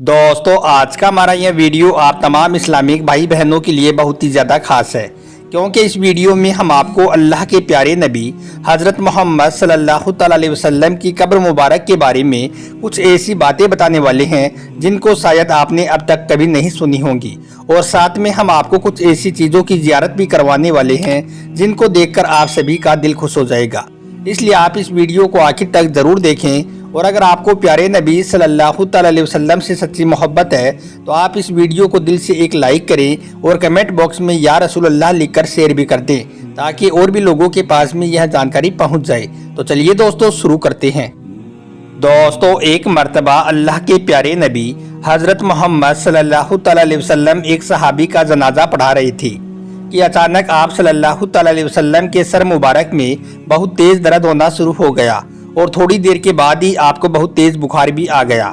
दोस्तों आज का हमारा यह वीडियो आप तमाम इस्लामिक भाई बहनों के लिए बहुत ही ज़्यादा खास है, क्योंकि इस वीडियो में हम आपको अल्लाह के प्यारे नबी हज़रत मोहम्मद सल्लल्लाहु अलैहि वसल्लम की कब्र मुबारक के बारे में कुछ ऐसी बातें बताने वाले हैं जिनको शायद आपने अब तक कभी नहीं सुनी होंगी। और साथ में हम आपको कुछ ऐसी चीज़ों की ज़ियारत भी करवाने वाले हैं जिनको देखकर आप सभी का दिल खुश हो जाएगा। इसलिए आप इस वीडियो को आखिर तक ज़रूर देखें। और अगर आपको प्यारे नबी सल्लल्लाहु अलैहि वसल्लम से सच्ची मोहब्बत है तो आप इस वीडियो को दिल से एक लाइक करें और कमेंट बॉक्स में या रसूल अल्लाह लिखकर शेयर भी कर दें, ताकि और भी लोगों के पास में यह जानकारी पहुंच जाए। तो चलिए दोस्तों शुरू करते हैं। दोस्तों एक मर्तबा अल्लाह के प्यारे नबी हज़रत मोहम्मद सल्लल्लाहु अलैहि वसल्लम एक सहाबी का जनाजा पढ़ा रहे थे कि अचानक आप सल्लल्लाहु अलैहि वसल्लम के सर मुबारक में बहुत तेज़ दर्द होना शुरू हो गया और थोड़ी देर के बाद ही आपको बहुत तेज़ बुखार भी आ गया।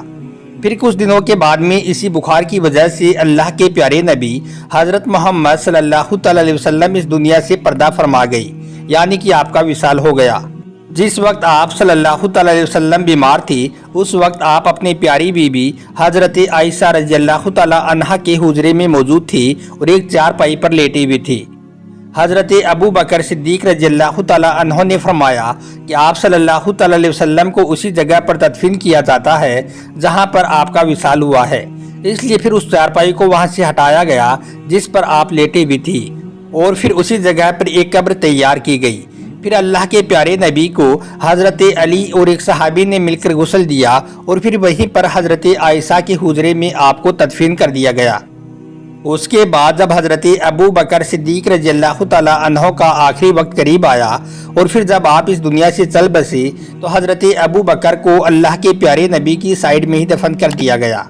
फिर कुछ दिनों के बाद में इसी बुखार की वजह से अल्लाह के प्यारे नबी हज़रत मोहम्मद सल्लल्लाहु अलैहि वसल्लम इस दुनिया से पर्दा फरमा गई, यानी कि आपका विसाल हो गया। जिस वक्त आप सल्लल्लाहु अलैहि वसल्लम बीमार थी उस वक्त आप अपनी प्यारी बीबी हज़रत आयशा रज़ियल्लाहु तआला अन्हा के हुजरे में मौजूद थी और एक चारपाई पर लेटी हुई थी। हज़रत अबू बकर सिद्दीक रज़ियल्लाहु तआला अन्हु ने फरमाया कि आप सल्लल्लाहु अलैहि वसल्लम को उसी जगह पर तदफीन किया जाता है जहां पर आपका विसाल हुआ है, इसलिए फिर उस चारपाई को वहां से हटाया गया जिस पर आप लेटे हुई थी और फिर उसी जगह पर एक कब्र तैयार की गई। फिर अल्लाह के प्यारे नबी को हज़रत अली और एक सहाबी ने मिलकर गुस्ल दिया और फिर वहीं पर हज़रत आयशा के हुजरे में आपको तदफीन कर दिया गया। उसके बाद जब हज़रत अबू बकर सिद्दीक रज़ियल्लाहु तआला अन्हु का आखिरी वक्त करीब आया और फिर जब आप इस दुनिया से चल बसे तो हज़रत अबू बकर को अल्लाह के प्यारे नबी की साइड में ही दफन कर दिया गया।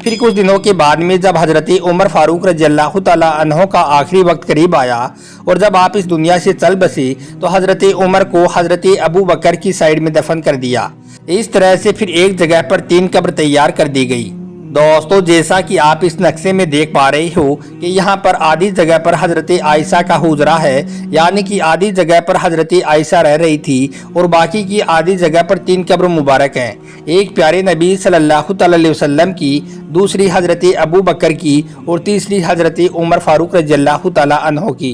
फिर कुछ दिनों के बाद में जब हज़रत उमर फारूक रज़ियल्लाहु तआला अन्हु का आखिरी वक्त करीब आया और जब आप इस दुनिया से चल बसे तो हज़रत उमर को हज़रत अबू बकर की साइड में दफन कर दिया। इस तरह से फिर एक जगह पर 3 कब्र तैयार कर दी गई। दोस्तों जैसा कि आप इस नक्शे में देख पा रहे हो कि यहाँ पर आधी जगह पर हज़रत आयशा का हुजरा है, यानी कि आधी जगह पर हज़रत आयशा रह रही थी और बाकी की आधी जगह पर 3 कब्र मुबारक हैं। एक प्यारे नबी सल्लल्लाहु अलैहि वसल्लम की, दूसरी हज़रत अबू बकर की और तीसरी हज़रत उमर फारूक रज़ियल्लाहु तआला अन्हु की।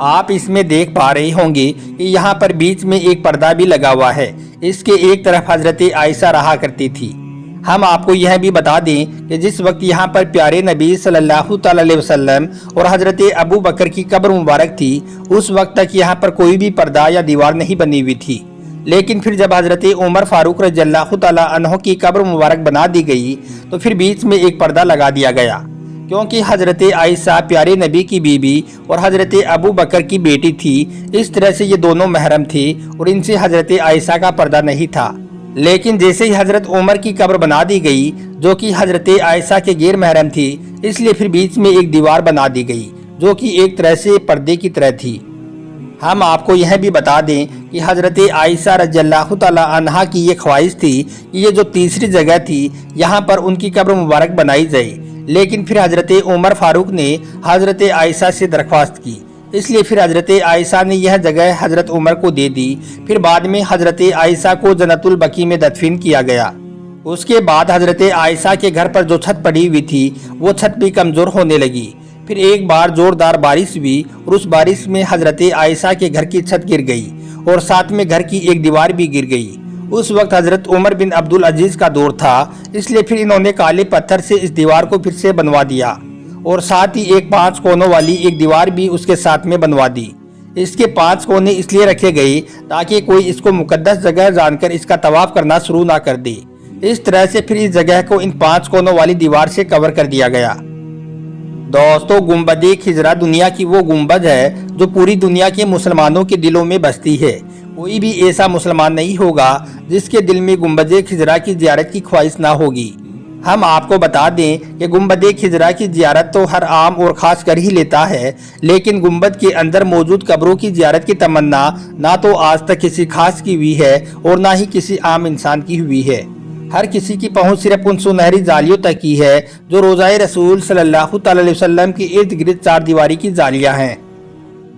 आप इसमें देख पा रहे होंगे कि यहाँ पर बीच में एक पर्दा भी लगा हुआ है। इसके एक तरफ हज़रत आयशा रहा करती थी। हम आपको यह भी बता दें कि जिस वक्त यहाँ पर प्यारे नबी सल्लल्लाहु अलैहि वसल्लम और हज़रत अबू बकर की कब्र मुबारक थी उस वक्त तक यहाँ पर कोई भी पर्दा या दीवार नहीं बनी हुई थी। लेकिन फिर जब हज़रत उमर फारूक रज़ियल्लाहु तआला अन्हु की कब्र मुबारक बना दी गई तो फिर बीच में एक पर्दा लगा दिया गया, क्योंकि हज़रत आयशा प्यारे नबी की बीबी और हज़रत अबू बकर की बेटी थी। इस तरह से ये दोनों महरम थे और इनसे हज़रत आयशा का पर्दा नहीं था। लेकिन जैसे ही हज़रत उमर की कब्र बना दी गई जो कि हज़रत आयशा के गैर महरम थी, इसलिए फिर बीच में एक दीवार बना दी गई जो कि एक तरह से पर्दे की तरह थी। हम आपको यह भी बता दें कि हज़रत आयशा रज़ियल्लाहु तआला अन्हा की ये ख्वाहिश थी कि ये जो तीसरी जगह थी यहाँ पर उनकी कब्र मुबारक बनाई जाए, लेकिन फिर हज़रत उमर फारूक ने हज़रत आयशा से दरख्वास्त की, इसलिए फिर हज़रत आयशा ने यह जगह हज़रत उमर को दे दी। फिर बाद में हज़रत आयशा को जन्नतुल बकी में दफन किया गया। उसके बाद हज़रत आयशा के घर पर जो छत पड़ी हुई थी वो छत भी कमज़ोर होने लगी। फिर एक बार ज़ोरदार बारिश हुई और उस बारिश में हज़रत आयशा के घर की छत गिर गई और साथ में घर की एक दीवार भी गिर गई। उस वक्त हज़रत उमर बिन अब्दुल अजीज़ का दौर था, इसलिए फिर इन्होंने काले पत्थर से इस दीवार को फिर से बनवा दिया और साथ ही एक 5 कोनों वाली एक दीवार भी उसके साथ में बनवा दी। इसके 5 कोने इसलिए रखे गए ताकि कोई इसको मुकद्दस जगह जानकर इसका तवाफ करना शुरू ना कर दे। इस तरह से फिर इस जगह को इन 5 कोनों वाली दीवार से कवर कर दिया गया। दोस्तों गुंबद-ए खिजरा दुनिया की वो गुंबद है जो पूरी दुनिया के मुसलमानों के दिलों में बसती है। कोई भी ऐसा मुसलमान नहीं होगा जिसके दिल में गुंबद-ए खिजरा की ज़ियारत की ख्वाहिश ना होगी। हम आपको बता दें कि गुंबद-ए खिजरा की ज़ियारत तो हर आम और ख़ास कर ही लेता है, लेकिन गुंबद के अंदर मौजूद कब्रों की ज़ियारत की तमन्ना ना तो आज तक किसी खास की हुई है और ना ही किसी आम इंसान की हुई है। हर किसी की पहुंच सिर्फ उन सुनहरी जालियों तक की है जो रोज़ाए रसूल सल्लल्लाहु अलैहि वसल्लम के इर्द गिर्द 4 दीवारी की जालियाँ हैं।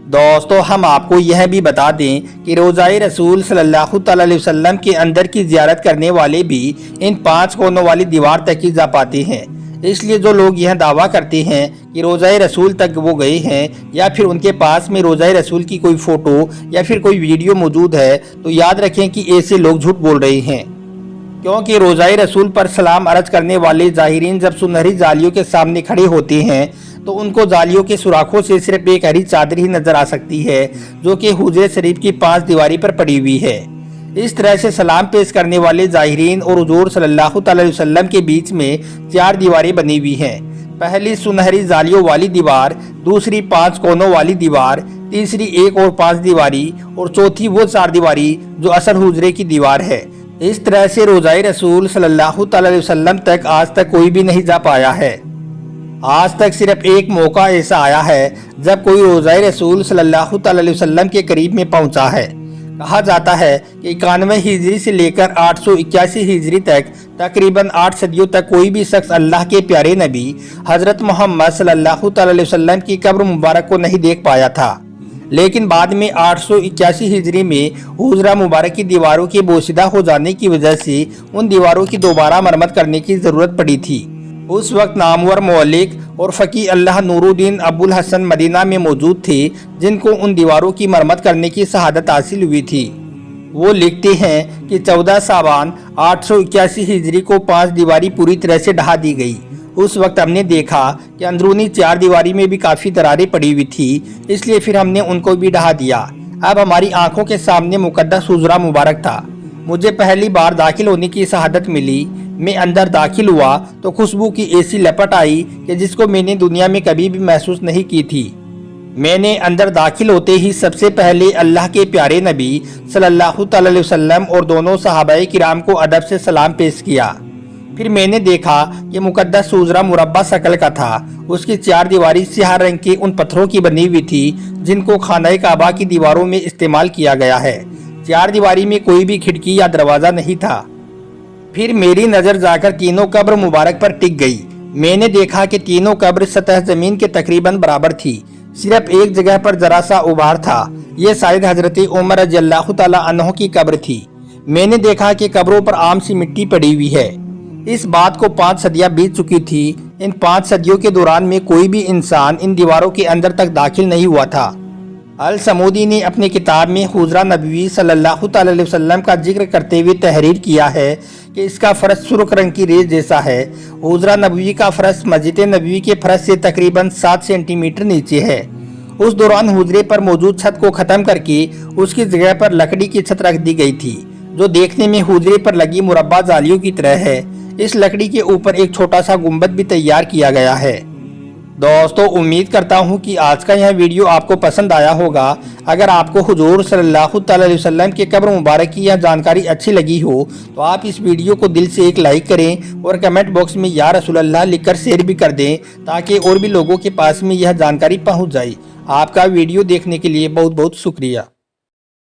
दोस्तों हम आपको यह भी बता दें कि रोज़ाए रसूल सल्लल्लाहु अलैहि वसल्लम के अंदर की ज़ियारत करने वाले भी इन 5 कोनों वाली दीवार तक ही जा पाते हैं। इसलिए जो लोग यह दावा करते हैं कि रोज़ाए रसूल तक वो गए हैं या फिर उनके पास में रोज़ाए रसूल की कोई फ़ोटो या फिर कोई वीडियो मौजूद है, तो याद रखें कि ऐसे लोग झूठ बोल रहे हैं। क्योंकि रोज़ाए रसूल पर सलाम अर्ज करने वाले ज़ाहिरीन जब सुनहरी जालियों के सामने खड़े होते हैं तो उनको जालियों के सुराखों से सिर्फ एक हरी चादर ही नजर आ सकती है, जो कि हुजरे शरीफ की 5 दीवारी पर पड़ी हुई है। इस तरह से सलाम पेश करने वाले ज़ाहिरीन और हुजूर सल्लल्लाहु अलैहि वसल्लम के बीच में 4 दीवारें बनी हुई हैं। पहली सुनहरी जालियों वाली दीवार, दूसरी 5 कोनों वाली दीवार, तीसरी 1 और 5 दीवारी और चौथी वो 4 दीवारी जो असल हुजरे की दीवार है। इस तरह से रोज़ाए रसूल सल्लल्लाहु अलैहि वसल्लम तक आज तक कोई भी नहीं जा पाया है। आज तक सिर्फ एक मौका ऐसा आया है जब कोई रोज़ाए रसूल सल्लल्लाहु अलैहि वसल्लम के करीब में पहुंचा है। कहा जाता है कि 91 हिजरी से लेकर 881 हिजरी तक तकरीबन 8 सदियों तक कोई भी शख्स अल्लाह के प्यारे नबी हज़रत मोहम्मद सल्लल्लाहु अलैहि वसल्लम की कब्र मुबारक को नहीं देख पाया था। लेकिन बाद में 881 हिजरी में हुजरा मुबारक की दीवारों के बोसीदा हो जाने की वजह से उन दीवारों की दोबारा मरम्मत करने की ज़रूरत पड़ी थी। उस वक्त नामवर मौलिक और फ़कीह अल्लाह नूरुद्दीन अबुल हसन मदीना में मौजूद थे, जिनको उन दीवारों की मरम्मत करने की शहादत हासिल हुई थी। वो लिखते हैं कि 14 सावन 881 हिजरी को 5 दीवारी पूरी तरह से ढहा दी गई। उस वक्त हमने देखा कि अंदरूनी 4 दीवारी में भी काफ़ी दरारें पड़ी हुई थी, इसलिए फिर हमने उनको भी ढहा दिया। अब हमारी आंखों के सामने मुकद्दस हुजरा मुबारक था। मुझे पहली बार दाखिल होने की शहादत मिली। मैं अंदर दाखिल हुआ तो खुशबू की ऐसी लपट आई कि जिसको मैंने दुनिया में कभी भी महसूस नहीं की थी। मैंने अंदर दाखिल होते ही सबसे पहले अल्लाह के प्यारे नबी सल्लल्लाहु अलैहि वसल्लम और दोनों सहाबाए किराम को अदब से सलाम पेश किया। फिर मैंने देखा कि मुकद्दस हुजरा मुरब्बा शक्ल का था। उसकी 4 दीवारी स्याह रंग के उन पत्थरों की बनी हुई थी जिनको खाना काबा की दीवारों में इस्तेमाल किया गया है। 4 दीवारी में कोई भी खिड़की या दरवाज़ा नहीं था। फिर मेरी नज़र जाकर तीनों कब्र मुबारक पर टिक गई। मैंने देखा कि तीनों कब्र सतह ज़मीन के तकरीबन बराबर थी। सिर्फ एक जगह पर जरा सा उभार था। ये शायद हज़रत उमर रज़ियल्लाहु ताला अन्हु की कब्र थी। मैंने देखा कि कब्रों पर आम सी मिट्टी पड़ी हुई है। इस बात को 5 सदियाँ बीत चुकी थी। इन 5 सदियों के दौरान में कोई भी इंसान इन दीवारों के अंदर तक दाखिल नहीं हुआ था। अल समूदी ने अपनी किताब में हुजरा नबवी सल्लल्लाहु अलैहि वसल्लम का जिक्र करते हुए तहरीर किया है कि इसका फर्श सुर्ख रंग की रेत जैसा है। हुजरा नबवी का फर्श मस्जिद नबवी के फर्श से तकरीबन 7 सेंटीमीटर नीचे है। उस दौरान हुजरे पर मौजूद छत को ख़त्म करके उसकी जगह पर लकड़ी की छत रख दी गई थी, जो देखने में हुजरे पर लगी मुरब्बा जालियों की तरह है। इस लकड़ी के ऊपर एक छोटा सा गुंबद भी तैयार किया गया है। दोस्तों उम्मीद करता हूँ कि आज का यह वीडियो आपको पसंद आया होगा। अगर आपको हुजूर सल्लल्लाहु अलैहि वसल्लम के कब्र मुबारक की यह जानकारी अच्छी लगी हो तो आप इस वीडियो को दिल से एक लाइक करें और कमेंट बॉक्स में या रसूल अल्लाह लिखकर शेयर भी कर दें, ताकि और भी लोगों के पास में यह जानकारी पहुँच जाए। आपका वीडियो देखने के लिए बहुत बहुत शुक्रिया।